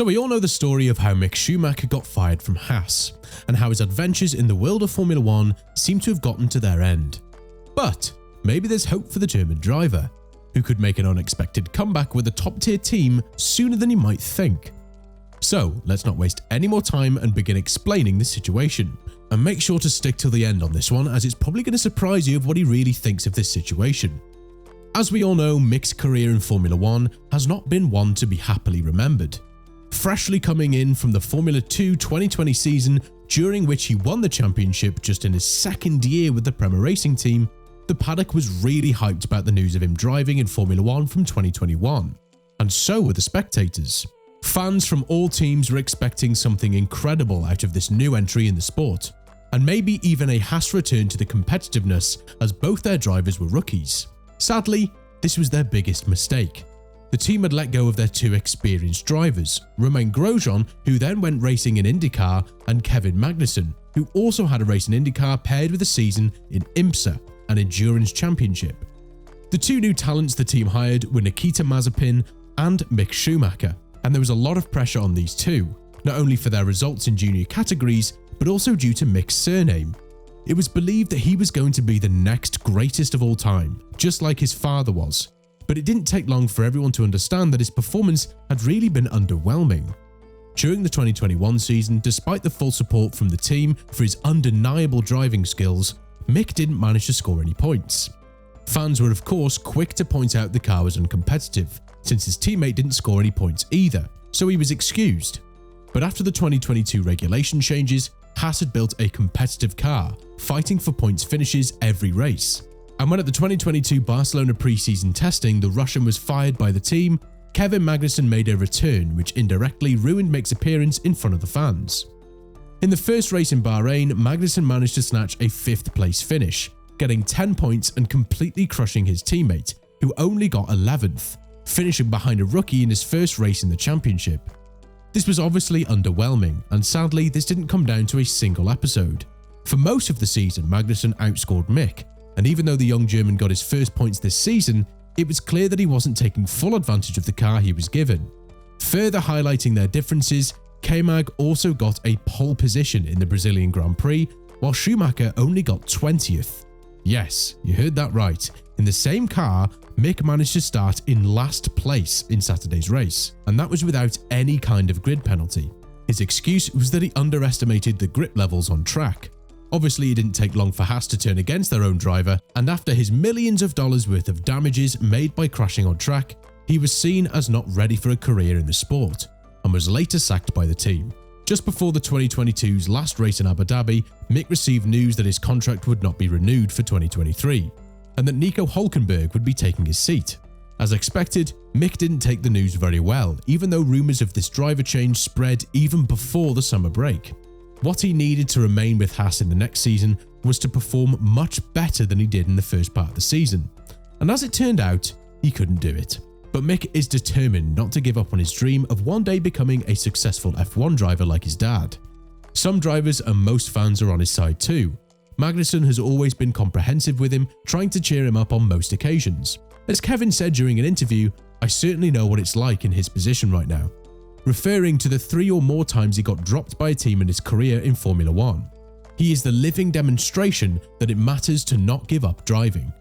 So we all know the story of how Mick Schumacher got fired from Haas, and how his adventures in the world of Formula 1 seem to have gotten to their end. But maybe there's hope for the German driver, who could make an unexpected comeback with a top-tier team sooner than you might think. So let's not waste any more time and begin explaining the situation. And make sure to stick till the end on this one, as it's probably going to surprise you of what he really thinks of this situation. As we all know, Mick's career in Formula 1 has not been one to be happily remembered. Freshly coming in from the Formula 2 2020 season, during which he won the championship just in his second year with the Prema Racing team, the paddock was really hyped about the news of him driving in Formula 1 from 2021. And so were the spectators. Fans from all teams were expecting something incredible out of this new entry in the sport, and maybe even a Haas return to the competitiveness, as both their drivers were rookies. Sadly, this was their biggest mistake. The team had let go of their two experienced drivers, Romain Grosjean, who then went racing in IndyCar, and Kevin Magnussen, who also had a race in IndyCar paired with a season in IMSA, an endurance championship. The two new talents the team hired were Nikita Mazepin and Mick Schumacher, and there was a lot of pressure on these two, not only for their results in junior categories, but also due to Mick's surname. It was believed that he was going to be the next greatest of all time, just like his father was. But it didn't take long for everyone to understand that his performance had really been underwhelming. During the 2021 season, despite the full support from the team for his undeniable driving skills, Mick didn't manage to score any points. Fans were of course quick to point out the car was uncompetitive, since his teammate didn't score any points either, so he was excused. But after the 2022 regulation changes, Haas had built a competitive car, fighting for points finishes every race. And when at the 2022 Barcelona pre-season testing the Russian was fired by the team, Kevin Magnussen made a return, which indirectly ruined Mick's appearance in front of the fans. In the first race in Bahrain, Magnussen managed to snatch a 5th place finish, getting 10 points and completely crushing his teammate, who only got 11th, finishing behind a rookie in his first race in the championship. This was obviously underwhelming, and sadly this didn't come down to a single episode. For most of the season, Magnussen outscored Mick, and even though the young German got his first points this season, it was clear that he wasn't taking full advantage of the car he was given. Further highlighting their differences, K-Mag also got a pole position in the Brazilian Grand Prix, while Schumacher only got 20th. Yes, you heard that right. In the same car, Mick managed to start in last place in Saturday's race, and that was without any kind of grid penalty. His excuse was that he underestimated the grip levels on track. Obviously, it didn't take long for Haas to turn against their own driver, and after his millions of dollars worth of damages made by crashing on track, he was seen as not ready for a career in the sport, and was later sacked by the team. Just before the 2022's last race in Abu Dhabi, Mick received news that his contract would not be renewed for 2023, and that Nico Hülkenberg would be taking his seat. As expected, Mick didn't take the news very well, even though rumours of this driver change spread even before the summer break. What he needed to remain with Haas in the next season was to perform much better than he did in the first part of the season, and as it turned out, he couldn't do it. But Mick is determined not to give up on his dream of one day becoming a successful F1 driver like his dad. Some drivers and most fans are on his side too. Magnussen has always been comprehensive with him, trying to cheer him up on most occasions. As Kevin said during an interview, "I certainly know what it's like in his position right now," referring to the 3 or more times he got dropped by a team in his career in Formula 1. He is the living demonstration that it matters to not give up driving.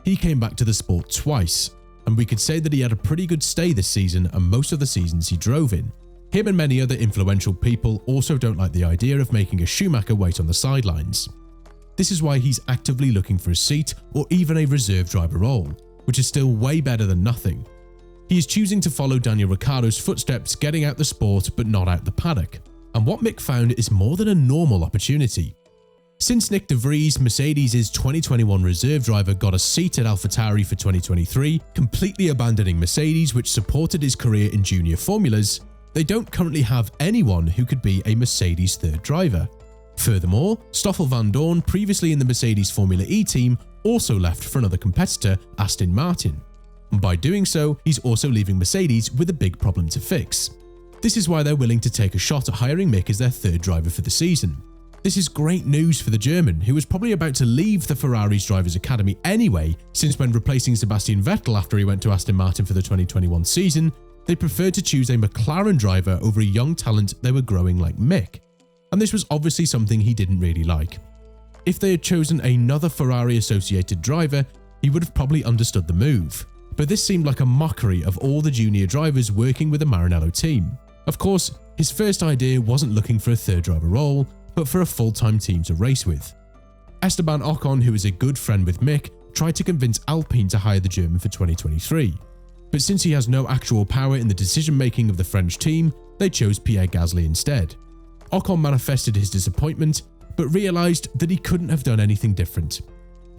He came back to the sport twice, and we could say that he had a pretty good stay this season and most of the seasons he drove in. Him and many other influential people also don't like the idea of making a Schumacher wait on the sidelines. This is why he's actively looking for a seat or even a reserve driver role, which is still way better than nothing. He is choosing to follow Daniel Ricciardo's footsteps, getting out the sport but not out the paddock, and what Mick found is more than a normal opportunity. Since Nick de Vries, Mercedes' 2021 reserve driver, got a seat at AlphaTauri for 2023, completely abandoning Mercedes, which supported his career in junior formulas, they don't currently have anyone who could be a Mercedes third driver. Furthermore, Stoffel van Dorn, previously in the Mercedes Formula E team, also left for another competitor, Aston Martin. And by doing so, he's also leaving Mercedes with a big problem to fix. This is why they're willing to take a shot at hiring Mick as their third driver for the season. This is great news for the German, who was probably about to leave the Ferrari's Drivers' Academy anyway, since when replacing Sebastian Vettel after he went to Aston Martin for the 2021 season, they preferred to choose a McLaren driver over a young talent they were growing like Mick, and this was obviously something he didn't really like. If they had chosen another Ferrari-associated driver, he would have probably understood the move, but this seemed like a mockery of all the junior drivers working with the Maranello team. Of course, his first idea wasn't looking for a third driver role, but for a full-time team to race with. Esteban Ocon, who is a good friend with Mick, tried to convince Alpine to hire the German for 2023. But since he has no actual power in the decision-making of the French team, they chose Pierre Gasly instead. Ocon manifested his disappointment, but realised that he couldn't have done anything different.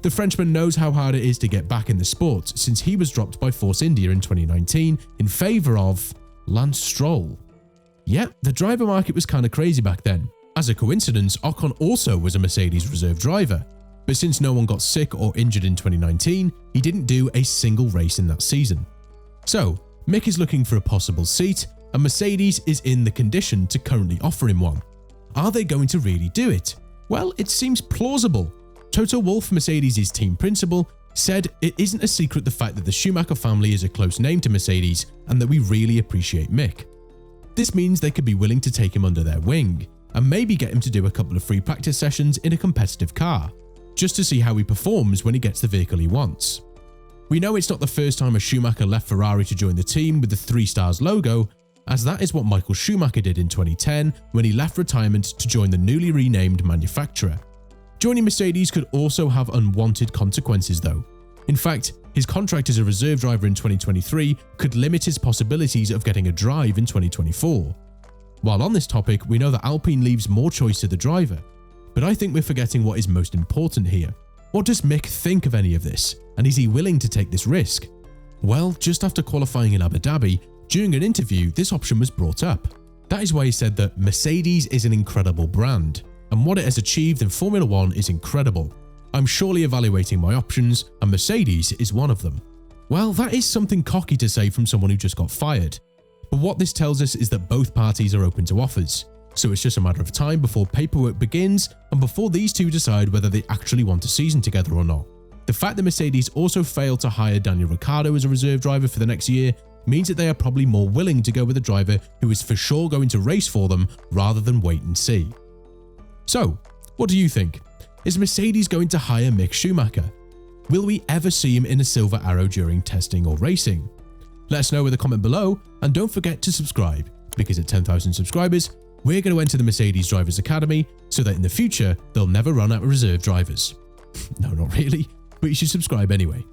The Frenchman knows how hard it is to get back in the sport since he was dropped by Force India in 2019 in favour of Lance Stroll. Yeah, the driver market was kind of crazy back then. As a coincidence, Ocon also was a Mercedes reserve driver, but since no one got sick or injured in 2019, he didn't do a single race in that season. So, Mick is looking for a possible seat, and Mercedes is in the condition to currently offer him one. Are they going to really do it? Well, it seems plausible. Toto Wolff, Mercedes' team principal, said it isn't a secret the fact that the Schumacher family is a close name to Mercedes and that we really appreciate Mick. This means they could be willing to take him under their wing, and maybe get him to do a couple of free practice sessions in a competitive car, just to see how he performs when he gets the vehicle he wants. We know it's not the first time a Schumacher left Ferrari to join the team with the 3 stars logo, as that is what Michael Schumacher did in 2010 when he left retirement to join the newly renamed manufacturer. Joining Mercedes could also have unwanted consequences though. In fact, his contract as a reserve driver in 2023 could limit his possibilities of getting a drive in 2024. While on this topic, we know that Alpine leaves more choice to the driver, but I think we're forgetting what is most important here. What does Mick think of any of this, and is he willing to take this risk? Well, just after qualifying in Abu Dhabi, during an interview, this option was brought up. That is why he said that Mercedes is an incredible brand, and what it has achieved in Formula 1 is incredible. I'm surely evaluating my options, and Mercedes is one of them. Well, that is something cocky to say from someone who just got fired. But what this tells us is that both parties are open to offers, so it's just a matter of time before paperwork begins and before these two decide whether they actually want a season together or not. The fact that Mercedes also failed to hire Daniel Ricciardo as a reserve driver for the next year means that they are probably more willing to go with a driver who is for sure going to race for them rather than wait and see. So, what do you think? Is Mercedes going to hire Mick Schumacher? Will we ever see him in a Silver Arrow during testing or racing? Let us know with a comment below, and don't forget to subscribe, because at 10,000 subscribers, we're going to enter the Mercedes Drivers Academy so that in the future, they'll never run out of reserve drivers. No, not really, but you should subscribe anyway.